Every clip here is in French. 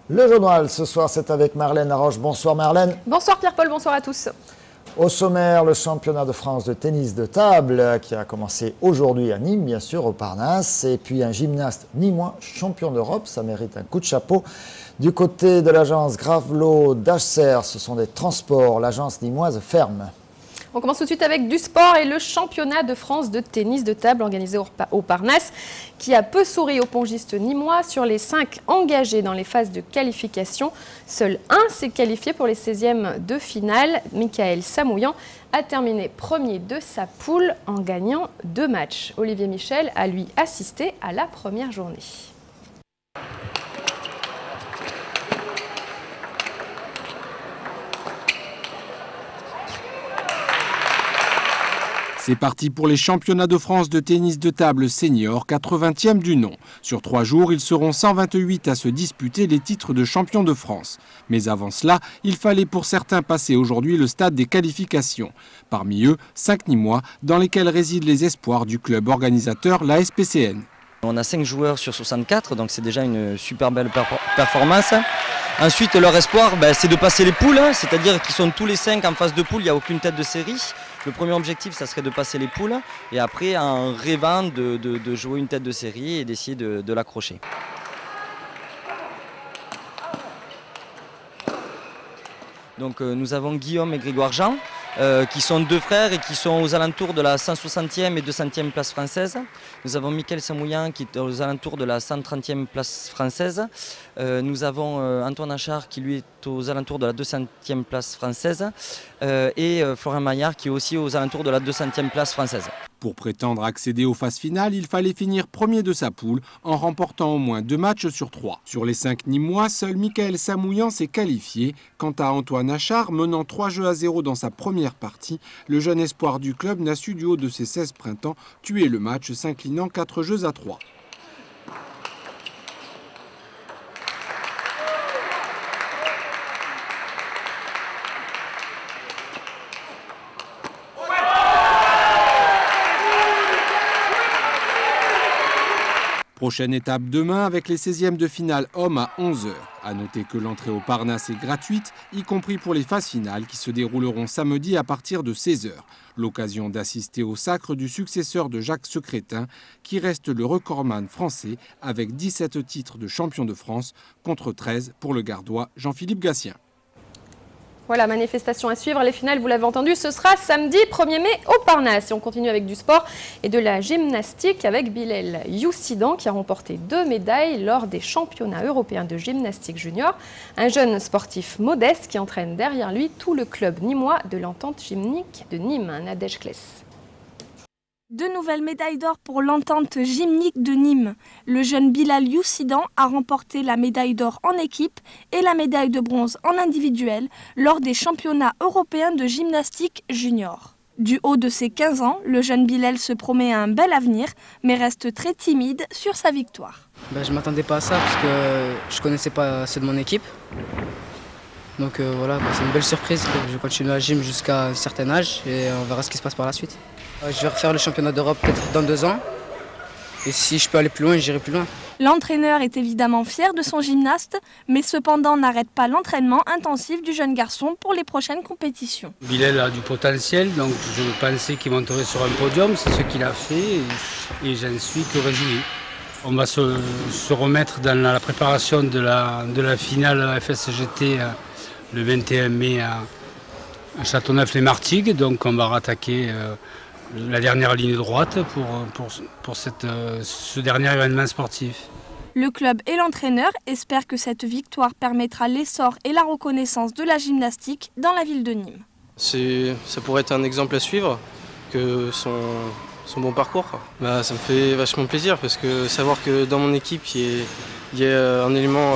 Le journal ce soir, c'est avec Marlène Laroche. Bonsoir Marlène. Bonsoir Pierre-Paul, bonsoir à tous. Au sommaire, le championnat de France de tennis de table qui a commencé aujourd'hui à Nîmes, bien sûr, au Parnasse. Et puis un gymnaste nîmois, champion d'Europe, ça mérite un coup de chapeau. Du côté de l'agence Gravelot d'Achser, ce sont des transports. L'agence nîmoise ferme. On commence tout de suite avec du sport et le championnat de France de tennis de table organisé au Parnasse qui a peu souri aux pongistes nîmois. Sur les 5 engagés dans les phases de qualification, seul un s'est qualifié pour les 16e de finale. Michael Samouillan a terminé premier de sa poule en gagnant 2 matchs. Olivier Michel a lui assisté à la première journée. C'est parti pour les championnats de France de tennis de table senior, 80e du nom. Sur 3 jours, ils seront 128 à se disputer les titres de champion de France. Mais avant cela, il fallait pour certains passer aujourd'hui le stade des qualifications. Parmi eux, 5 Nîmois, dans lesquels résident les espoirs du club organisateur, la SPCN. On a 5 joueurs sur 64, donc c'est déjà une super belle performance. Ensuite, leur espoir, c'est de passer les poules, c'est-à-dire qu'ils sont tous les 5 en phase de poule, il n'y a aucune tête de série. Le premier objectif, ça serait de passer les poules et après, en rêvant de jouer une tête de série et d'essayer de l'accrocher. Donc nous avons Guillaume et Grégoire Jean, qui sont 2 frères et qui sont aux alentours de la 160e et 200e place française. Nous avons Michael Samouillan qui est aux alentours de la 130e place française. Nous avons Antoine Achard qui lui est aux alentours de la 200e place française. Et Florian Maillard qui est aussi aux alentours de la 200e place française. Pour prétendre accéder aux phases finales, il fallait finir premier de sa poule en remportant au moins 2 matchs sur 3. Sur les 5 Nîmois, seul Michael Samouillan s'est qualifié. Quant à Antoine Achard, menant 3-0 dans sa première partie, le jeune espoir du club n'a su du haut de ses 16 printemps tuer le match, s'inclinant 4-3. Prochaine étape demain avec les 16e de finale hommes à 11h. A noter que l'entrée au Parnasse est gratuite, y compris pour les phases finales qui se dérouleront samedi à partir de 16h. L'occasion d'assister au sacre du successeur de Jacques Secrétin, qui reste le recordman français avec 17 titres de champion de France contre 13 pour le Gardois Jean-Philippe Gatien. Voilà, manifestation à suivre. Les finales, vous l'avez entendu, ce sera samedi 1er mai au Parnasse. Et on continue avec du sport et de la gymnastique avec Bilal Youssidan qui a remporté 2 médailles lors des championnats européens de gymnastique junior. Un jeune sportif modeste qui entraîne derrière lui tout le club nîmois de l'entente gymnique de Nîmes, Nadège Kless. 2 nouvelles médailles d'or pour l'entente gymnique de Nîmes. Le jeune Bilal Youssidan a remporté la médaille d'or en équipe et la médaille de bronze en individuel lors des championnats européens de gymnastique junior. Du haut de ses 15 ans, le jeune Bilal se promet un bel avenir, mais reste très timide sur sa victoire. Je ne m'attendais pas à ça parce que je ne connaissais pas ceux de mon équipe. Donc voilà, c'est une belle surprise. Je continue à gym jusqu'à un certain âge et on verra ce qui se passe par la suite. Je vais refaire le championnat d'Europe peut-être dans 2 ans. Et si je peux aller plus loin, j'irai plus loin. L'entraîneur est évidemment fier de son gymnaste, mais cependant n'arrête pas l'entraînement intensif du jeune garçon pour les prochaines compétitions. Bilal a du potentiel, donc je pensais qu'il monterait sur un podium. C'est ce qu'il a fait et j'en suis que réjoui. On va se remettre dans la préparation de la finale FSGT le 21 mai à Châteauneuf-les-Martigues. Donc on va rattaquer la dernière ligne droite pour ce dernier événement sportif. Le club et l'entraîneur espèrent que cette victoire permettra l'essor et la reconnaissance de la gymnastique dans la ville de Nîmes. Ça pourrait être un exemple à suivre que son bon parcours. Ça me fait vachement plaisir parce que savoir que dans mon équipe il y a un élément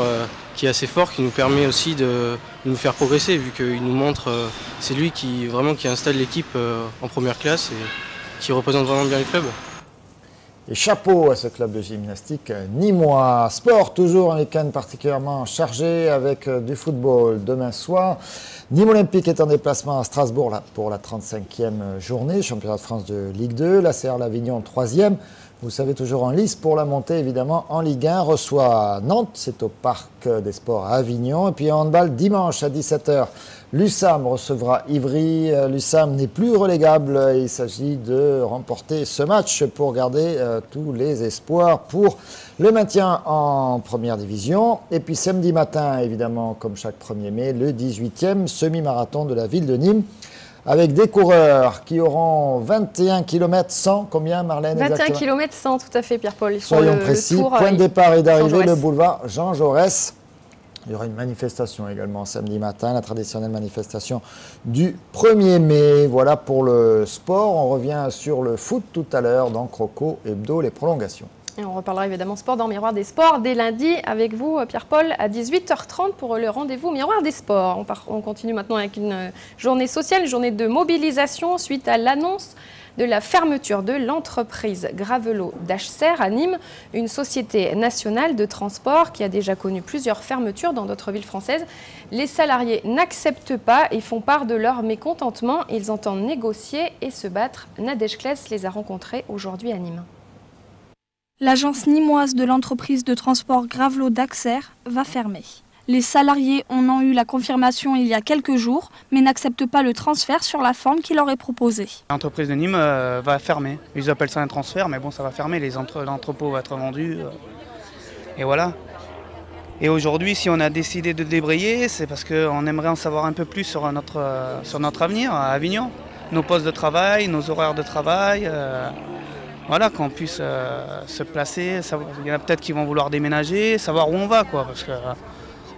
qui est assez fort, qui nous permet aussi de nous faire progresser, vu qu'il nous montre, c'est lui qui installe l'équipe en première classe et qui représente vraiment bien le club. Et chapeau à ce club de gymnastique nîmois. Sport, toujours un week-end particulièrement chargé avec du football. Demain soir, Nîmes Olympique est en déplacement à Strasbourg pour la 35e journée, championnat de France de Ligue 2. La CR L'Avignon 3e vous savez, toujours en lice pour la montée, évidemment, en Ligue 1, reçoit Nantes, c'est au Parc des Sports à Avignon. Et puis en handball, dimanche à 17h, l'USAM recevra Ivry. L'USAM n'est plus relégable. Il s'agit de remporter ce match pour garder tous les espoirs pour le maintien en première division. Et puis samedi matin, évidemment, comme chaque 1er mai, le 18e semi-marathon de la ville de Nîmes, avec des coureurs qui auront 21 km 100. Combien, Marlène? 21 km 100, tout à fait, Pierre-Paul. Soyons précis. Le tour, point de départ et d'arrivée, le boulevard Jean Jaurès. Il y aura une manifestation également samedi matin, la traditionnelle manifestation du 1er mai. Voilà pour le sport. On revient sur le foot tout à l'heure dans Croco Hebdo, les prolongations. Et on reparlera évidemment sport dans Miroir des Sports dès lundi avec vous, Pierre-Paul, à 18h30 pour le rendez-vous Miroir des Sports. On continue maintenant avec une journée sociale, une journée de mobilisation suite à l'annonce de la fermeture de l'entreprise Gravelot d'Achser à Nîmes, une société nationale de transport qui a déjà connu plusieurs fermetures dans d'autres villes françaises. Les salariés n'acceptent pas et font part de leur mécontentement. Ils entendent négocier et se battre. Nadège Kless les a rencontrés aujourd'hui à Nîmes. L'agence nîmoise de l'entreprise de transport Gravelot d'Achser va fermer. Les salariés en ont eu la confirmation il y a quelques jours, mais n'acceptent pas le transfert sur la forme qui leur est proposée. L'entreprise de Nîmes va fermer. Ils appellent ça un transfert, mais bon, ça va fermer. L'entrepôt va être vendu. Et voilà. Et aujourd'hui, si on a décidé de débrayer, c'est parce qu'on aimerait en savoir un peu plus sur notre avenir à Avignon. Nos postes de travail, nos horaires de travail. Voilà, qu'on puisse se placer. Il y en a peut-être qui vont vouloir déménager, savoir où on va, quoi, parce que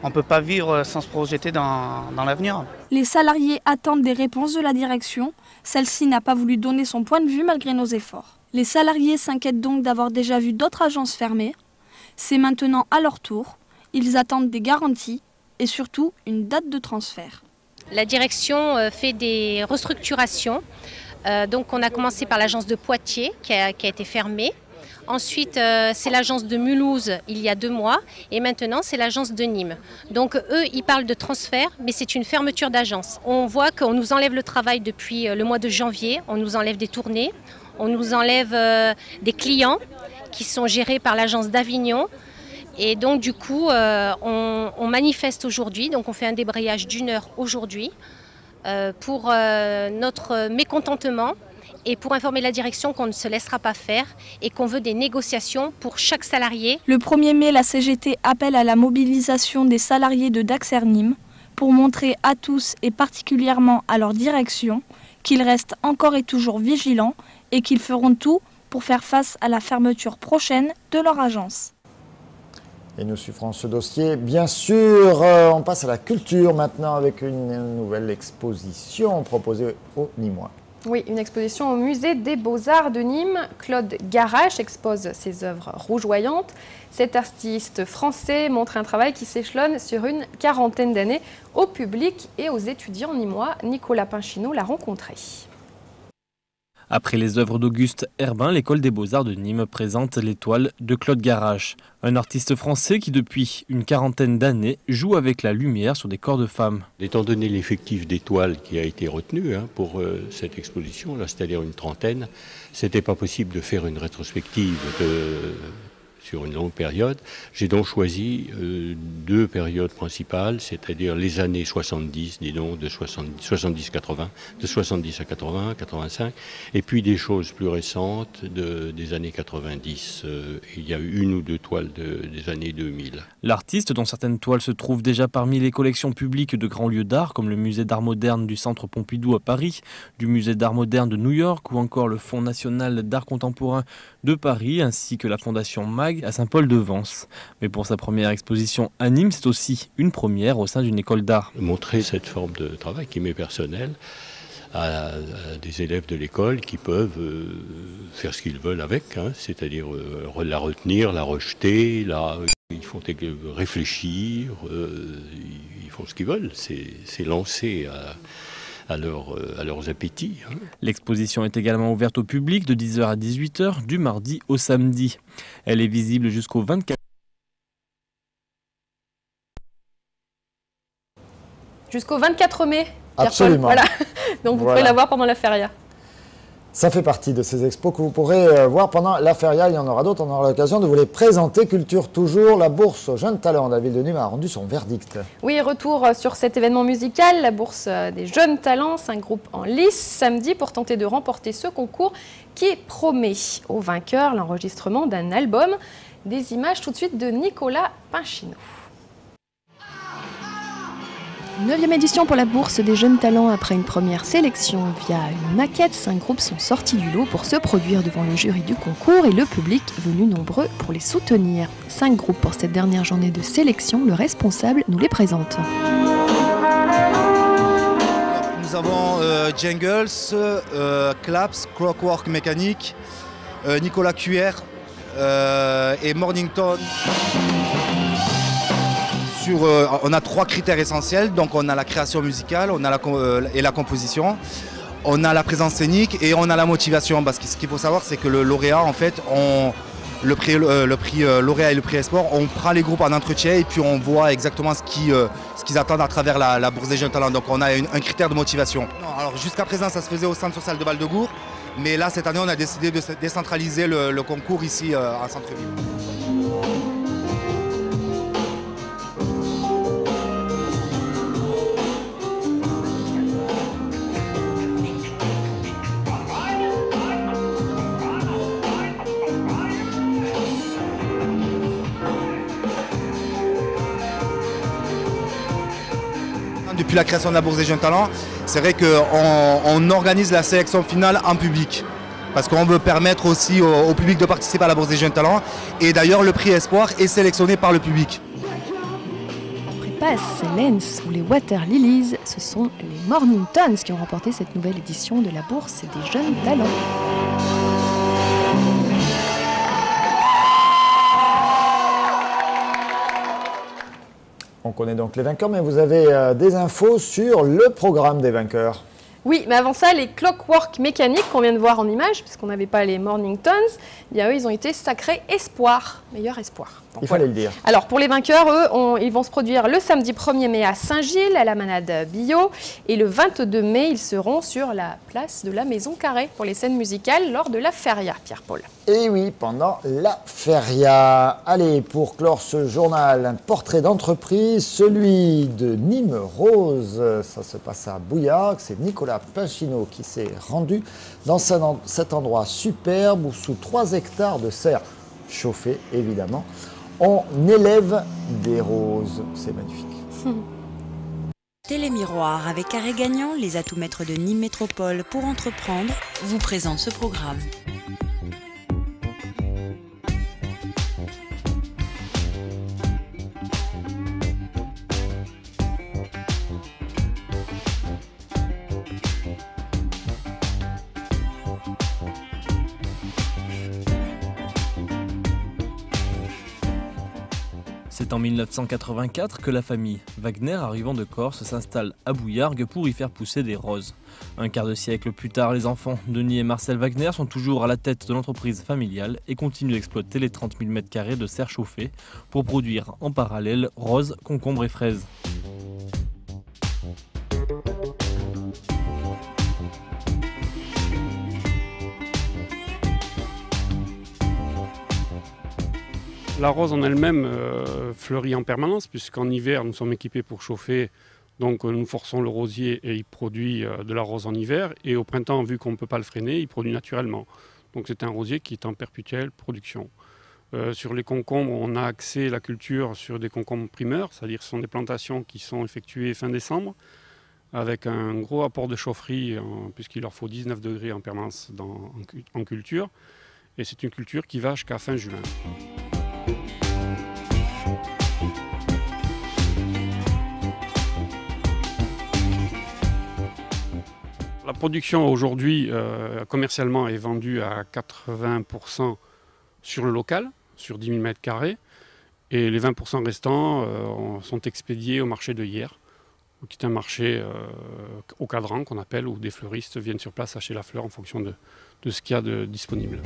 on ne peut pas vivre sans se projeter dans l'avenir. Les salariés attendent des réponses de la direction. Celle-ci n'a pas voulu donner son point de vue malgré nos efforts. Les salariés s'inquiètent donc d'avoir déjà vu d'autres agences fermer. C'est maintenant à leur tour. Ils attendent des garanties et surtout une date de transfert. La direction fait des restructurations. Donc on a commencé par l'agence de Poitiers qui a été fermée. Ensuite, c'est l'agence de Mulhouse il y a 2 mois et maintenant c'est l'agence de Nîmes. Donc eux, ils parlent de transfert, mais c'est une fermeture d'agence. On voit qu'on nous enlève le travail depuis le mois de janvier, on nous enlève des tournées, on nous enlève des clients qui sont gérés par l'agence d'Avignon. Et donc du coup, on manifeste aujourd'hui, donc on fait un débrayage d'1 heure aujourd'hui pour notre mécontentement. Et pour informer la direction qu'on ne se laissera pas faire et qu'on veut des négociations pour chaque salarié. Le 1er mai, la CGT appelle à la mobilisation des salariés de d'Achser Nîmes pour montrer à tous et particulièrement à leur direction qu'ils restent encore et toujours vigilants et qu'ils feront tout pour faire face à la fermeture prochaine de leur agence. Et nous suivrons ce dossier, bien sûr. On passe à la culture maintenant avec une nouvelle exposition proposée aux Nîmois. Oui, une exposition au musée des Beaux-Arts de Nîmes. Claude Garrache expose ses œuvres rougeoyantes. Cet artiste français montre un travail qui s'échelonne sur une 40aine d'années au public et aux étudiants nîmois. Nicolas Pinchino l'a rencontré. Après les œuvres d'Auguste Herbin, l'école des Beaux-Arts de Nîmes présente les toiles de Claude Garrache, un artiste français qui depuis une 40aine d'années joue avec la lumière sur des corps de femmes. Étant donné l'effectif des toiles qui a été retenu pour cette exposition, là c'est-à-dire une 30aine, c'était pas possible de faire une rétrospective sur une longue période. J'ai donc choisi 2 périodes principales, c'est-à-dire les années 70, disons, de 70-80, de 70 à 80, 85, et puis des choses plus récentes des années 90. Il y a eu 1 ou 2 toiles des années 2000. L'artiste, dont certaines toiles se trouvent déjà parmi les collections publiques de grands lieux d'art, comme le musée d'art moderne du Centre Pompidou à Paris, du musée d'art moderne de New York, ou encore le Fonds national d'art contemporain de Paris, ainsi que la fondation MAG à Saint-Paul-de-Vence. Mais pour sa première exposition à Nîmes, c'est aussi une première au sein d'une école d'art. Montrer cette forme de travail qui m'est personnelle à des élèves de l'école qui peuvent faire ce qu'ils veulent avec, c'est-à-dire la retenir, la rejeter, ils font réfléchir, ils font ce qu'ils veulent, c'est lancé à leurs appétits. L'exposition est également ouverte au public de 10h à 18h du mardi au samedi. Elle est visible jusqu'au 24 mai. Absolument. Voilà. Donc vous pourrez la voir pendant la feria. Ça fait partie de ces expos que vous pourrez voir pendant la feria. Il y en aura d'autres. On aura l'occasion de vous les présenter. Culture toujours. La bourse aux jeunes talents de la ville de Nîmes a rendu son verdict. Oui, retour sur cet événement musical, la bourse des jeunes talents, 5 groupes en lice samedi pour tenter de remporter ce concours qui promet aux vainqueurs l'enregistrement d'un album. Des images tout de suite de Nicolas Pinchino. 9e édition pour la bourse des jeunes talents. Après une première sélection via une maquette, 5 groupes sont sortis du lot pour se produire devant le jury du concours et le public venu nombreux pour les soutenir. 5 groupes pour cette dernière journée de sélection. Le responsable nous les présente. Nous avons Jangles, Claps, Clockwork Mécanique, Nicolas Cuer et Mornington. On a 3 critères essentiels, donc on a la création musicale, on a la composition, on a la présence scénique et on a la motivation. Parce que ce qu'il faut savoir, c'est que le lauréat, en fait, le prix lauréat et le prix Esport, on prend les groupes en entretien et puis on voit exactement ce qu'ils attendent à travers la bourse des jeunes talents. Donc on a un critère de motivation. Alors jusqu'à présent, ça se faisait au centre social de Val-de-Gour, mais là cette année, on a décidé de décentraliser le concours ici en centre-ville. Depuis la création de la bourse des jeunes talents, c'est vrai qu'on organise la sélection finale en public. Parce qu'on veut permettre aussi au public de participer à la bourse des jeunes talents. Et d'ailleurs, le prix Espoir est sélectionné par le public. Après Pass, Lens ou les Water Lilies, ce sont les Morningtons qui ont remporté cette nouvelle édition de la bourse des jeunes talents. On connaît donc les vainqueurs, mais vous avez des infos sur le programme des vainqueurs. Oui, mais avant ça, les Clockwork Mécaniques qu'on vient de voir en image, puisqu'on n'avait pas les Morningtons, eh bien eux, ils ont été sacrés espoirs, meilleur espoir. Donc, il fallait le dire. Alors pour les vainqueurs, eux, ils vont se produire le samedi 1er mai à Saint-Gilles, à la Manade Bio, et le 22 mai, ils seront sur la place de la Maison Carrée pour les scènes musicales lors de la feria, Pierre-Paul. Et oui, pendant la feria. Allez, pour clore ce journal, un portrait d'entreprise, celui de Nîmes Rose. Ça se passe à Bouillargues. C'est Nicolas Pinchino qui s'est rendu dans cet endroit superbe où sous 3 hectares de serre chauffée, évidemment, on élève des roses. C'est magnifique. Télémiroir avec Carré Gagnant, les atouts maîtres de Nîmes Métropole pour entreprendre, vous présente ce programme. C'est en 1984 que la famille Wagner, arrivant de Corse, s'installe à Bouillargues pour y faire pousser des roses. Un quart de siècle plus tard, les enfants Denis et Marcel Wagner sont toujours à la tête de l'entreprise familiale et continuent d'exploiter les 30 000 m² de serre chauffée pour produire en parallèle roses, concombres et fraises. La rose en elle-même fleurit en permanence, puisqu'en hiver, nous sommes équipés pour chauffer. Donc nous forçons le rosier et il produit de la rose en hiver. Et au printemps, vu qu'on ne peut pas le freiner, il produit naturellement. Donc c'est un rosier qui est en perpétuelle production. Sur les concombres, on a axé la culture sur des concombres primeurs, c'est-à-dire que ce sont des plantations qui sont effectuées fin décembre, avec un gros apport de chaufferie, puisqu'il leur faut 19 degrés en permanence en culture. Et c'est une culture qui va jusqu'à fin juin. La production aujourd'hui, commercialement, est vendue à 80% sur le local, sur 10 000 m², et les 20% restants sont expédiés au marché de Hyères, qui est un marché au cadran qu'on appelle, où des fleuristes viennent sur place acheter la fleur en fonction de ce qu'il y a de disponible.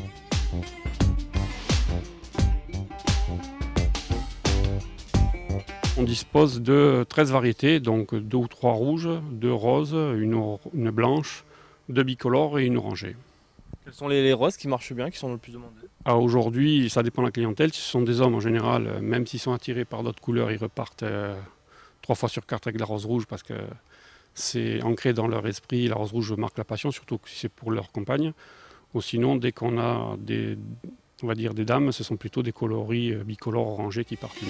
On dispose de 13 variétés, donc 2 ou 3 rouges, 2 roses, une blanche, 2 bicolores et une orangée. Quels sont les roses qui marchent bien, qui sont le plus demandés? Aujourd'hui, ça dépend de la clientèle. Si ce sont des hommes en général, même s'ils sont attirés par d'autres couleurs, ils repartent 3 fois sur 4 avec la rose rouge parce que c'est ancré dans leur esprit. La rose rouge marque la passion, surtout si c'est pour leur compagne. Ou sinon, dès qu'on a on va dire des dames, ce sont plutôt des coloris bicolores orangés qui partent mieux.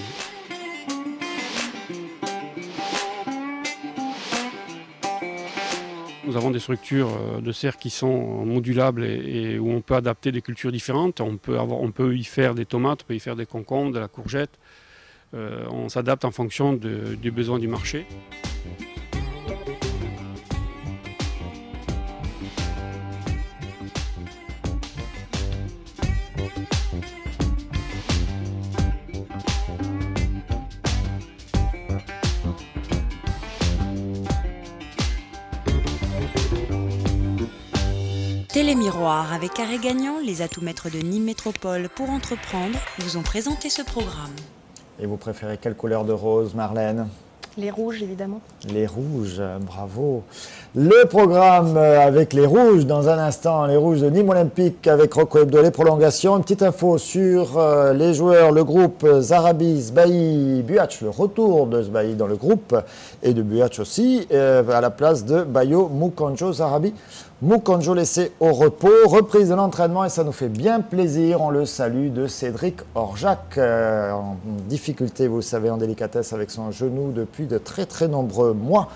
Nous avons des structures de serre qui sont modulables et où on peut adapter des cultures différentes. On peut y faire des tomates, on peut y faire des concombres, de la courgette. On s'adapte en fonction du besoin du marché. Télémiroir avec Carré Gagnant, les atouts maîtres de Nîmes Métropole pour entreprendre vous ont présenté ce programme. Et vous préférez quelle couleur de rose, Marlène? Les rouges, évidemment. Les rouges, bravo. Le programme avec les rouges, dans un instant, les rouges de Nîmes Olympique avec Rocco Hebdo, les prolongations. Une petite info sur les joueurs, le groupe Zarabi, Sbahi, Buach, le retour de Sbahi dans le groupe et de Buach aussi, à la place de Bayo Mukonjo. Zarabi, Mukonjo laissé au repos, reprise de l'entraînement et ça nous fait bien plaisir. On le salue de Cédric Orjac, en difficulté, vous le savez, en délicatesse avec son genou depuis de très nombreux mois.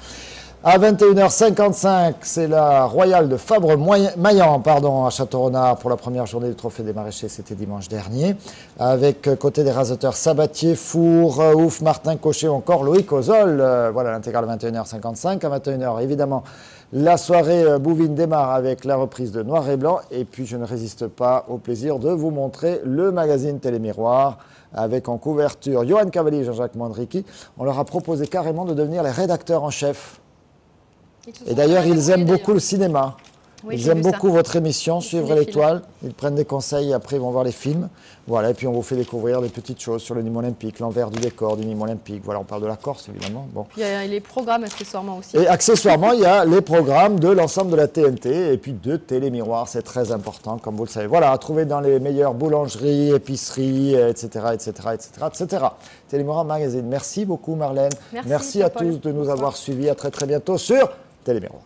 À 21h55, c'est la Royale de Fabre-Maillan à Château-Renard pour la première journée du Trophée des Maraîchers, c'était dimanche dernier. Avec côté des rasoteurs Sabatier, Four, Ouf, Martin Cochet ou encore Loïc Ozol. Voilà l'intégrale 21h55. À 21h, évidemment, la soirée Bouvine démarre avec la reprise de Noir et Blanc. Et puis, je ne résiste pas au plaisir de vous montrer le magazine Télémiroir avec en couverture Johan Cavalier et Jean-Jacques Mandriki. On leur a proposé carrément de devenir les rédacteurs en chef. Et d'ailleurs, ils aiment beaucoup le cinéma. Oui, ils aiment beaucoup votre émission, Suivre l'étoile. Ils prennent des conseils et après ils vont voir les films. Voilà, et puis on vous fait découvrir des petites choses sur le Nîmes Olympique, l'envers du décor du Nîmes Olympique. Voilà, on parle de la Corse évidemment. Bon. Il y a les programmes accessoirement aussi. Et accessoirement, il y a les programmes de l'ensemble de la TNT et puis de Télémiroir. C'est très important, comme vous le savez. Voilà, à trouver dans les meilleures boulangeries, épiceries, etc. Télémiroir Magazine. Merci beaucoup Marlène. Merci à tous de nous avoir suivis. À très bientôt sur Télémiroir.